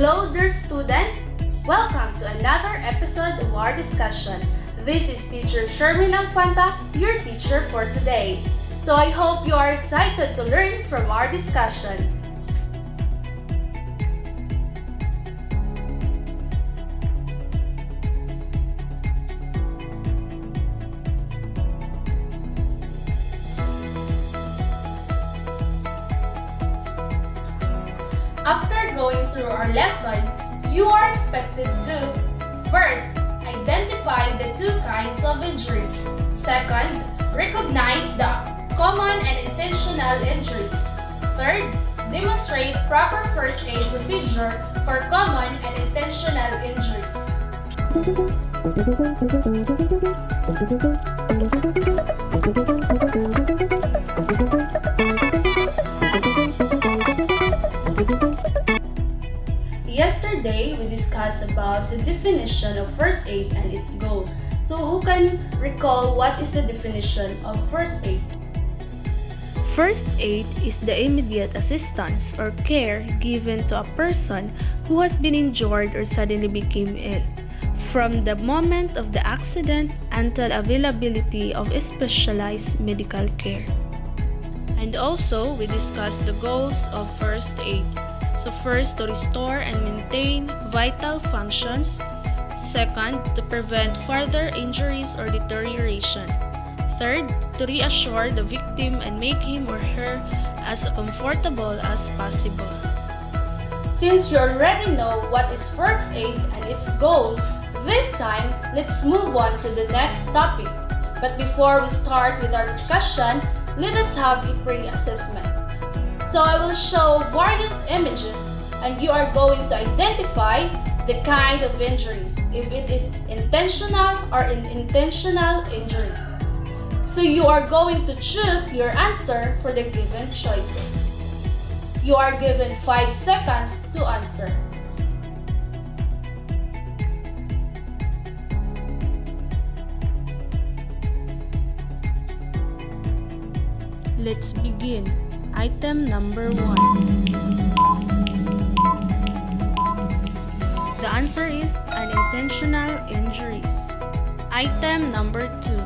Hello dear students! Welcome to another episode of our discussion. This is Teacher Shermin Alfanta, your teacher for today. So I hope you are excited to learn from our discussion. After going through our lesson, you are expected to first, identify the two kinds of injury. Second, recognize the common and intentional injuries. Third, demonstrate proper first aid procedure for common and intentional injuries. Yesterday, we discussed about the definition of first aid and its goal. So who can recall what is the definition of first aid? First aid is the immediate assistance or care given to a person who has been injured or suddenly became ill, from the moment of the accident until availability of specialized medical care. And also, we discussed the goals of first aid. So first, to restore and maintain vital functions. Second, to prevent further injuries or deterioration. Third, to reassure the victim and make him or her as comfortable as possible. Since you already know what is first aid and its goal, this time, let's move on to the next topic. But before we start with our discussion, let us have a pre-assessment. So I will show various images and you are going to identify the kind of injuries, if it is intentional or unintentional injuries. So you are going to choose your answer for the given choices. You are given 5 seconds to answer. Let's begin. Item number 1. The answer is unintentional injuries. Item number 2.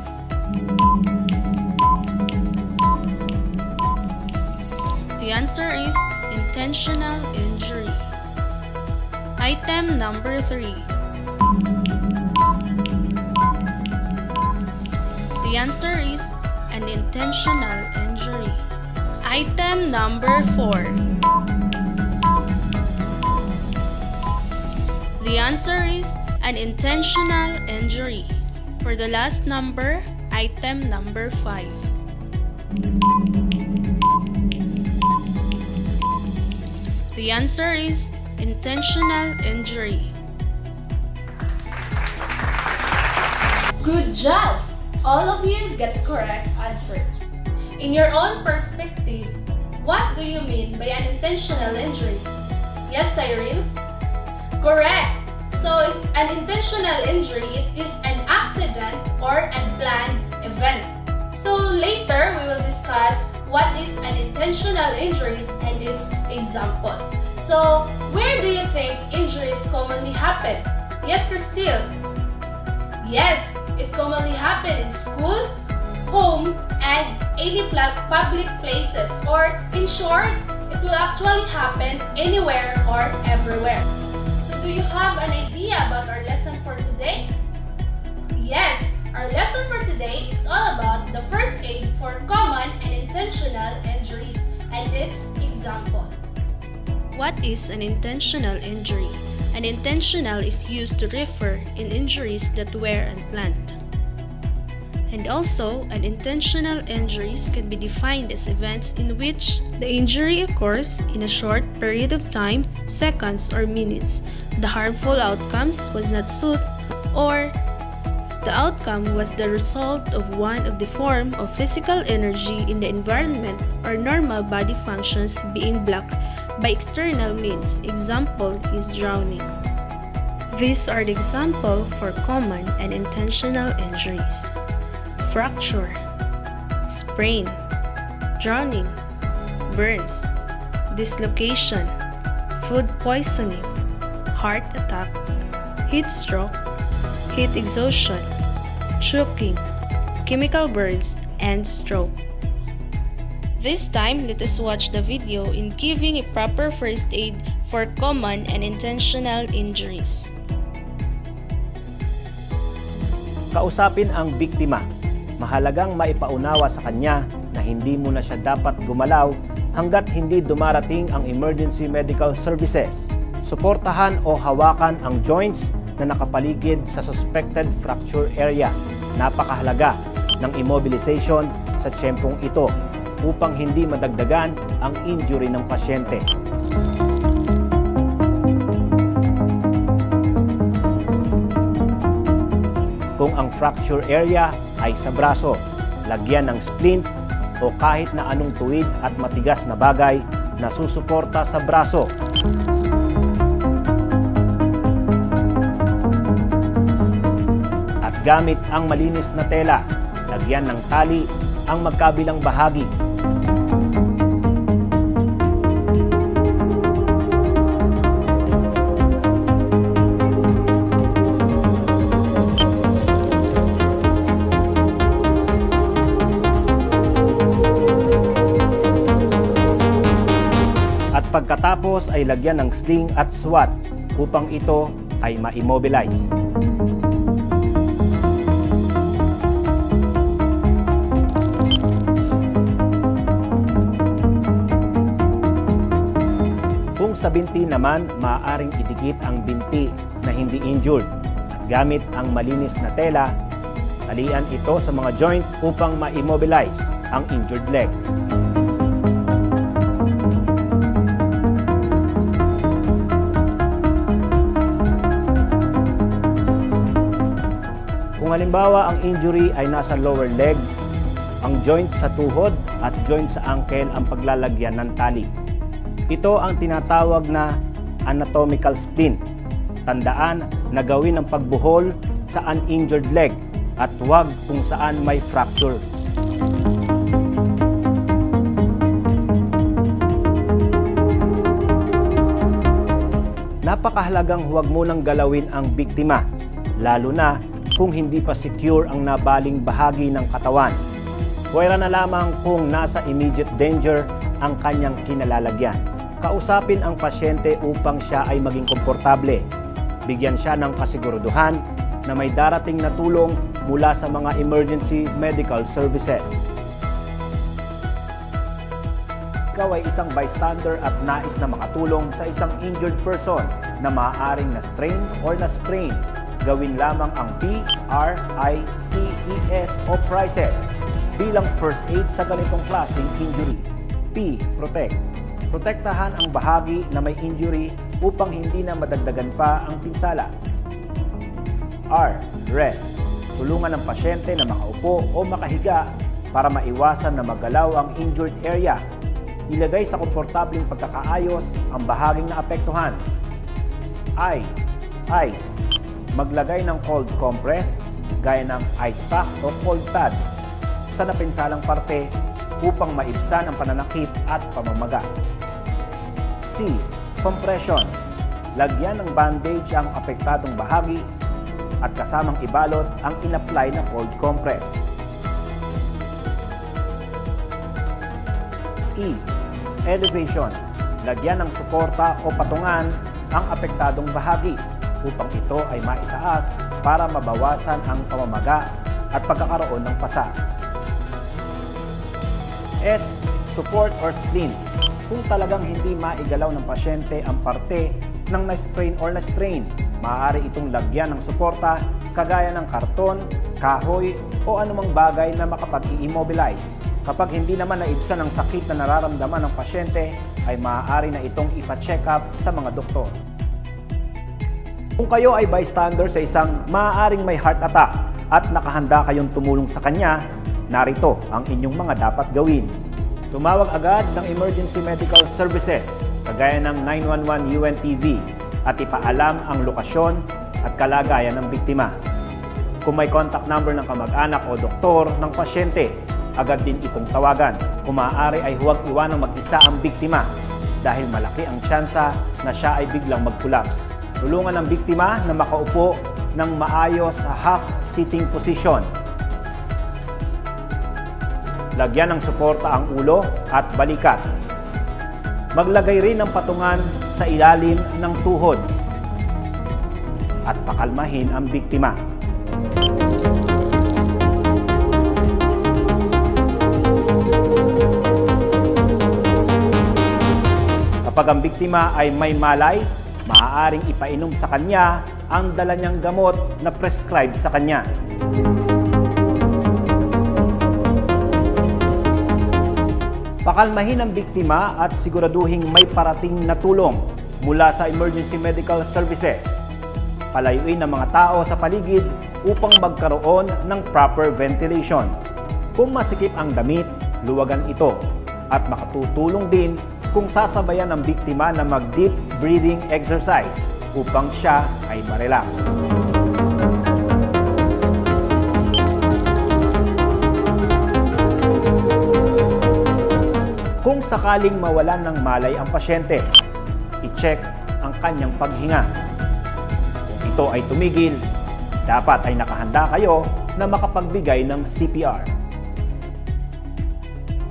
The answer is intentional injury. Item number 3. The answer is an intentional injury. Item number 4. The answer is an intentional injury. For the last number, item number 5. The answer is intentional injury. Good job! All of you get the correct answer. In your own perspective, what do you mean by an intentional injury? Yes, Cyril? Correct! So, an intentional injury is an accident or unplanned event. So, later we will discuss what is an intentional injuries and its example. So, where do you think injuries commonly happen? Yes, Christine? Yes, it commonly happens in school, home, and any public places, or in short, it will actually happen anywhere or everywhere. So do you have an idea about our lesson for today? Yes, our lesson for today is all about the first aid for common and intentional injuries and its example. What is an intentional injury? An intentional is used to refer in injuries that were unplanned. And also, unintentional injuries can be defined as events in which the injury occurs in a short period of time, seconds or minutes. The harmful outcomes was not sought, or the outcome was the result of one of the form of physical energy in the environment or normal body functions being blocked by external means. Example is drowning. These are the example for common and intentional injuries. Fracture, sprain, drowning, burns, dislocation, food poisoning, heart attack, heat stroke, heat exhaustion, choking, chemical burns, and stroke. This time, let us watch the video in giving a proper first aid for common and intentional injuries. Kausapin ang biktima. Mahalagang maipaunawa sa kanya na hindi muna siya dapat gumalaw hanggat hindi dumarating ang emergency medical services. Suportahan o hawakan ang joints na nakapaligid sa suspected fracture area. Napakahalaga ng immobilization sa tiyempong ito upang hindi madagdagan ang injury ng pasyente. Kung ang fracture area ay sa braso, lagyan ng splint o kahit na anong tuwid at matigas na bagay na susuporta sa braso. At gamit ang malinis na tela, lagyan ng tali ang magkabilang bahagi. At pagkatapos ay lagyan ng sling at SWAT upang ito ay ma-immobilize. Kung sa binti naman, maaaring idikit ang binti na hindi injured at gamit ang malinis na tela, talian ito sa mga joint upang ma-immobilize ang injured leg. Kung halimbawa ang injury ay nasa lower leg, ang joint sa tuhod at joint sa ankle ang paglalagyan ng tali. Ito ang tinatawag na anatomical splint. Tandaan na gawin ang pagbuhol sa uninjured leg at huwag kung saan may fracture. Napakahalagang huwag munang galawin ang biktima, lalo na kung hindi pa secure ang nabaling bahagi ng katawan. Puwera na lamang kung nasa immediate danger ang kanyang kinalalagyan. Kausapin ang pasyente upang siya ay maging komportable. Bigyan siya ng kasiguraduhan na may darating na tulong mula sa mga emergency medical services. Ikaw ay isang bystander at nais na makatulong sa isang injured person na maaaring na-strain or na-sprain. Gawin lamang ang PRICES o PRICES bilang first aid sa ganitong klaseng injury. P. Protect. Protektahan ang bahagi na may injury upang hindi na madagdagan pa ang pinsala. R. Rest. Tulungan ang pasyente na makaupo o makahiga para maiwasan na magalaw ang injured area. Ilagay sa komportableng pagkakaayos ang bahaging naapektuhan. I. Ice. Maglagay ng cold compress gaya ng ice pack o cold pad sa napinsalang parte upang maibsan ang pananakit at pamamaga. C. Compression. Lagyan ng bandage ang apektadong bahagi at kasamang ibalot ang in-apply na cold compress. E. Elevation. Lagyan ng suporta o patungan ang apektadong bahagi upang ito ay maitaas para mabawasan ang pamamaga at pagkakaroon ng pasa. S. Support or splint. Kung talagang hindi maigalaw ng pasyente ang parte ng na-sprain or na-strain, maaari itong lagyan ng suporta kagaya ng karton, kahoy o anumang bagay na makapag-i-immobilize. Kapag hindi naman naibsan ang sakit na nararamdaman ng pasyente, ay maaari na itong ipa-check up sa mga doktor. Kung kayo ay bystander sa isang maaaring may heart attack at nakahanda kayong tumulong sa kanya, narito ang inyong mga dapat gawin. Tumawag agad ng Emergency Medical Services, kagaya ng 911 UNTV, at ipaalam ang lokasyon at kalagayan ng biktima. Kung may contact number ng kamag-anak o doktor ng pasyente, agad din itong tawagan. Kung maaari ay huwag iwanang mag-isa ang biktima dahil malaki ang tsansa na siya ay biglang mag-collapse. Tulungan ang biktima na makaupo ng maayos sa half-sitting position. Lagyan ng suporta ang ulo at balikat. Maglagay rin ng patungan sa ilalim ng tuhod. At pakalmahin ang biktima. Kapag ang biktima ay may malay, maaaring ipainom sa kanya ang dala niyang gamot na prescribe sa kanya. Pakalmahin ang biktima at siguraduhing may parating na tulong mula sa emergency medical services. Palayuin ang mga tao sa paligid upang magkaroon ng proper ventilation. Kung masikip ang damit, luwagan ito at makatutulong din kung sasabayan ng biktima na mag-deep breathing exercise upang siya ay ma-relax. Kung sakaling mawalan ng malay ang pasyente, i-check ang kanyang paghinga. Kung ito ay tumigil, dapat ay nakahanda kayo na makapagbigay ng CPR.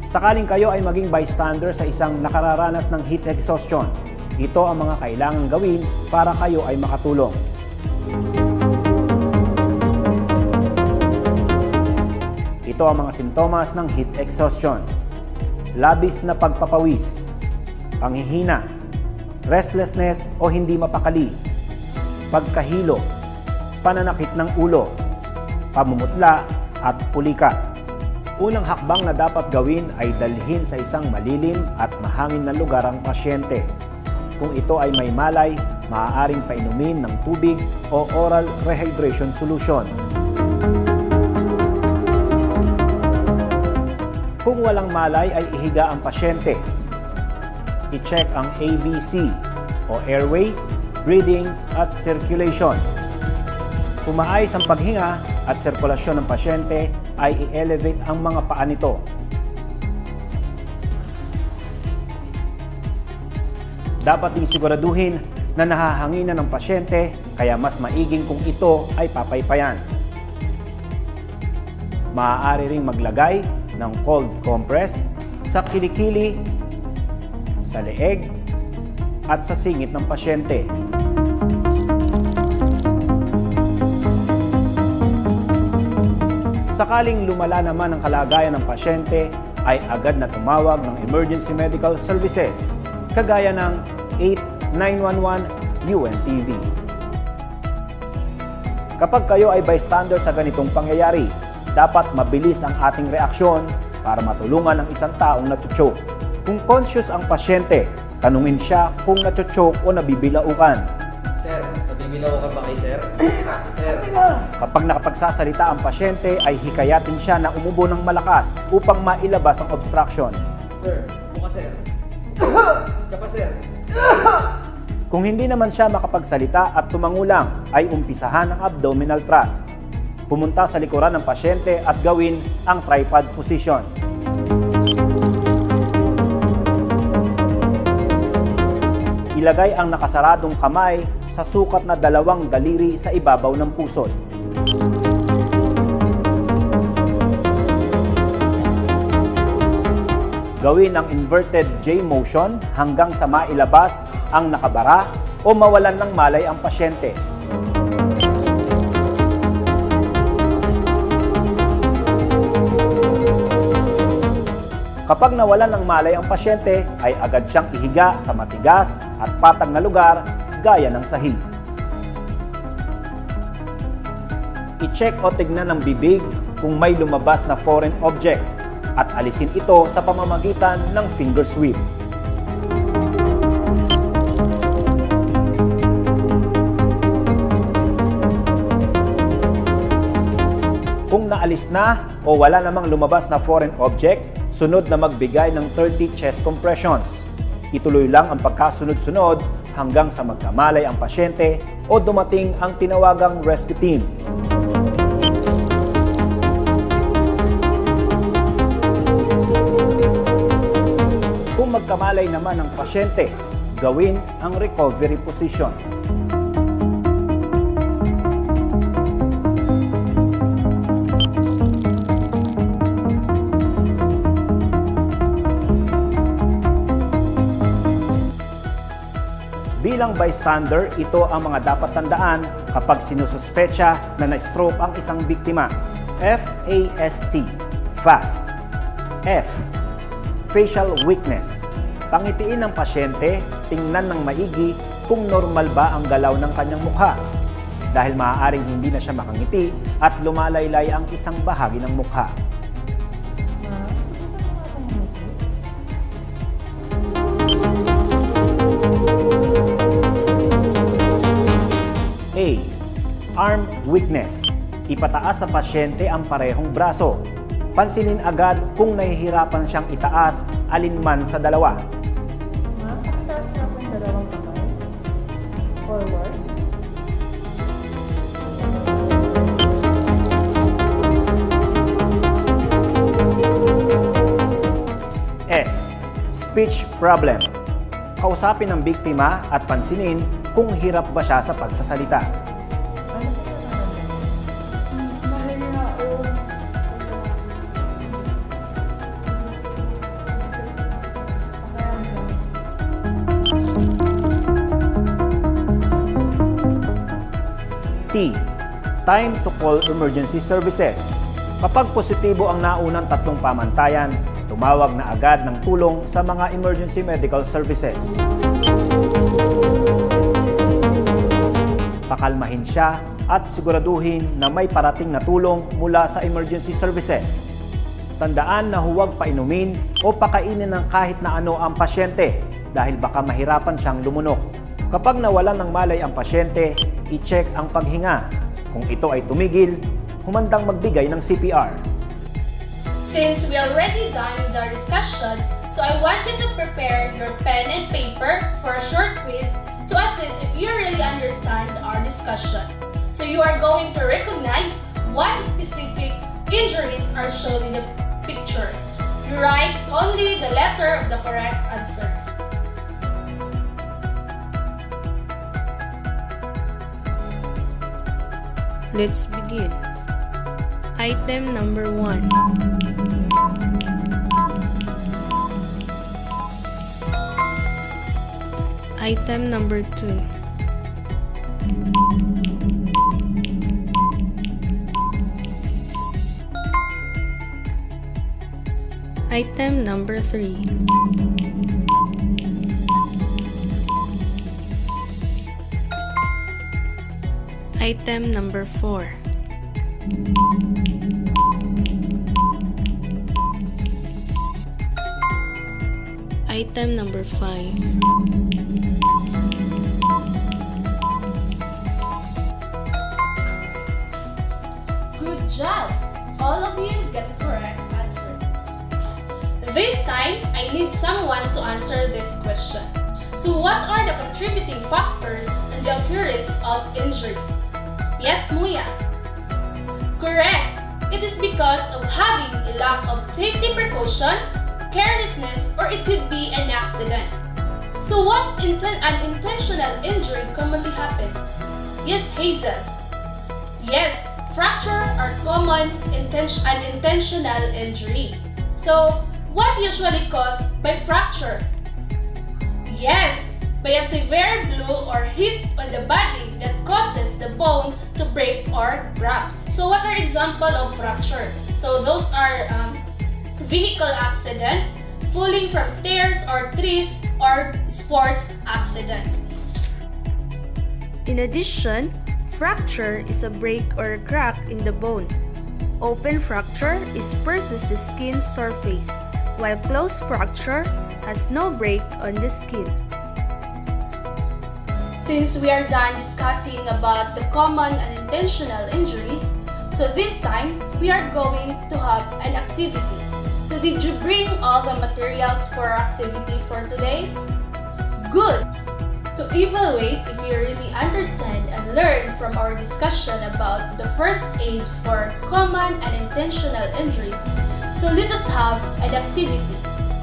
Sakaling kayo ay maging bystander sa isang nakararanas ng heat exhaustion, ito ang mga kailangang gawin para kayo ay makatulong. Ito ang mga sintomas ng heat exhaustion. Labis na pagpapawis, panghihina, restlessness o hindi mapakali, pagkahilo, pananakit ng ulo, pamumutla at pulika. Unang hakbang na dapat gawin ay dalhin sa isang malilim at mahangin na lugar ang pasyente. Kung ito ay may malay, maaaring painumin ng tubig o oral rehydration solution. Kung walang malay ay ihiga ang pasyente. I-check ang ABC o airway, breathing at circulation. Kung maayos ang paghinga at sirkulasyon ng pasyente, ay i-elevate ang mga paa nito. Dapat ding siguraduhin na nahahanginan ng pasyente, kaya mas maiging kung ito ay papaypayan. Maaari ring maglagay ng cold compress sa kilikili, sa leeg, at sa singit ng pasyente. Sakaling lumala naman ang kalagayan ng pasyente, ay agad na tumawag ng emergency medical services, kagaya ng 8911 UNTV. Kapag kayo ay bystander sa ganitong pangyayari, dapat mabilis ang ating reaksyon para matulungan ang isang taong natsuchoke. Kung conscious ang pasyente, tanungin siya kung natsuchoke o nabibilaukan. Sir, nabibilaukan ba kay sir? Sir. Kapag nakapagsasalita ang pasyente, ay hikayatin siya na umubo ng malakas upang mailabas ang obstruction. Sir, buka sir. Isa pa sir. Kung hindi naman siya makapagsalita at tumangulang, ay umpisahan ang abdominal thrust. Pumunta sa likuran ng pasyente at gawin ang tripod position. Ilagay ang nakasaradong kamay sa sukat na 2 daliri sa ibabaw ng pusod. Gawin ang inverted J motion hanggang sa mailabas ang nakabara o mawalan ng malay ang pasyente. Kapag nawalan ng malay ang pasyente, ay agad siyang ihiga sa matigas at patag na lugar gaya ng sahig. I-check o tignan ng bibig kung may lumabas na foreign object at alisin ito sa pamamagitan ng finger sweep. Kung naalis na o wala namang lumabas na foreign object, sunod na magbigay ng 30 chest compressions. Ituloy lang ang pagkasunod-sunod hanggang sa magkamalay ang pasyente o dumating ang tinawagang rescue team. Kung magkamalay naman ang pasyente, gawin ang recovery position. Bilang bystander, ito ang mga dapat tandaan kapag sinususpecha na na-stroke ang isang biktima. F-A-S-T, fast. F, facial weakness. Pangitiin ng pasyente, tingnan ng maigi kung normal ba ang galaw ng kanyang mukha. Dahil maaaring hindi na siya makangiti at lumalaylay ang isang bahagi ng mukha. A, arm weakness. Ipataas sa pasyente ang parehong braso. Pansinin agad kung nahihirapan siyang itaas alinman sa dalawa. Makakataas na po yung dalawang kamay. Forward. S, speech problem. Kausapin ang biktima at pansinin kung hirap ba siya sa pagsasalita. Ano po naman? Mahina o... T, time to call emergency services. Kapag positibo ang naunang tatlong pamantayan, tumawag na agad ng tulong sa mga emergency medical services. Pakalmahin siya at siguraduhin na may parating na tulong mula sa emergency services. Tandaan na huwag painumin o pakainin ng kahit na ano ang pasyente dahil baka mahirapan siyang lumunok. Kapag nawalan ng malay ang pasyente, i-check ang paghinga. Kung ito ay tumigil, humandang magbigay ng CPR. Since we already done with our discussion, so I want you to prepare your pen and paper for a short quiz to assess if you really understand our discussion. So you are going to recognize what specific injuries are shown in the picture. You write only the letter of the correct answer. Let's begin. Item number 1. Item number 2. Item number 3. Item number 4. Item number 5. Good job! All of you get the correct answer. This time, I need someone to answer this question. So what are the contributing factors in the occurrence of injury? Yes, Muya. Correct. It is because of having a lack of safety precaution, carelessness, or it could be an accident. So what unintentional injury commonly happen? Yes, Hazel. Yes, fracture are common unintentional injury. So what usually caused by fracture? Yes, by a severe blow or hit on the body that causes the bone to break or crack. So what are example of fracture? So those are vehicle accident, falling from stairs or trees, or sports accident. In addition, fracture is a break or a crack in the bone. Open fracture disperses the skin surface, while closed fracture has no break on the skin. Since we are done discussing about the common unintentional injuries, so this time we are going to have an activity. So did you bring all the materials for our activity for today? Good! To evaluate if you really understand and learn from our discussion about the first aid for common unintentional injuries, so let us have an activity.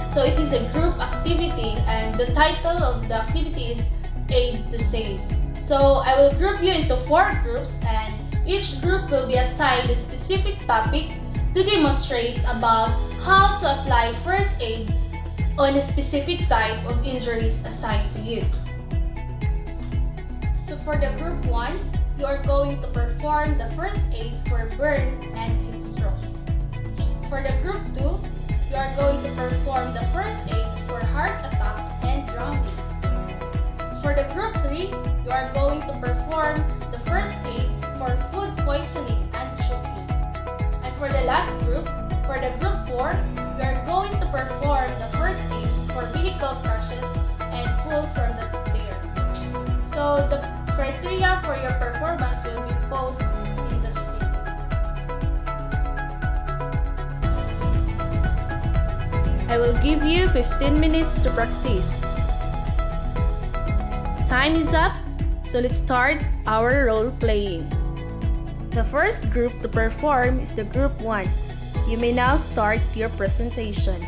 So it is a group activity and the title of the activity is Aid to Save. So I will group you into 4 groups and each group will be assigned a specific topic to demonstrate about how to apply first aid on a specific type of injuries assigned to you. So for the group 1, you are going to perform the first aid for burn and heat stroke. For the group 2, you are going to perform the first aid for heart attack and drowning. For the group 3, you are going to perform the first aid for food poisoning and choking. And for the last group, for the group 4, you are going to perform the first aid for vehicle crashes and fall from the stair. So the criteria for your performance will be posted in the screen. I will give you 15 minutes to practice. Time is up, so let's start our role playing. The first group to perform is the group 1. You may now start your presentation.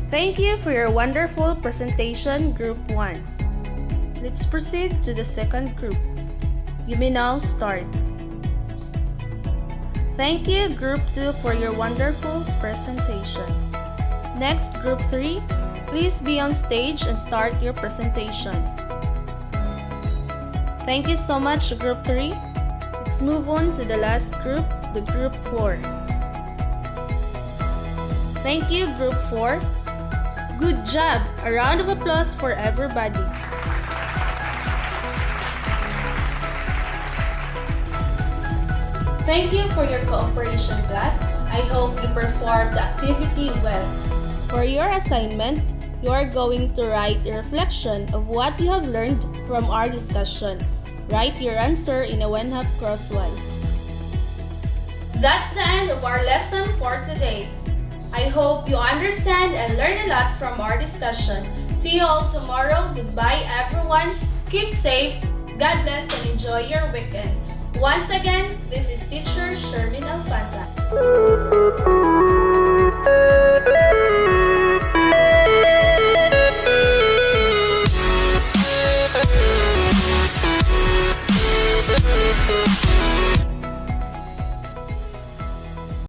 Thank you for your wonderful presentation, group 1. Let's proceed to the second group. You may now start. Thank you, Group 2, for your wonderful presentation. Next, Group 3, please be on stage and start your presentation. Thank you so much, Group 3. Let's move on to the last group, the Group 4. Thank you, Group 4. Good job! A round of applause for everybody. Thank you for your cooperation, class. I hope you performed the activity well. For your assignment, you are going to write a reflection of what you have learned from our discussion. Write your answer in a 1/2 crosswise. That's the end of our lesson for today. I hope you understand and learn a lot from our discussion. See you all tomorrow. Goodbye, everyone. Keep safe. God bless and enjoy your weekend. Once again, this is Teacher Shermin Alfanta.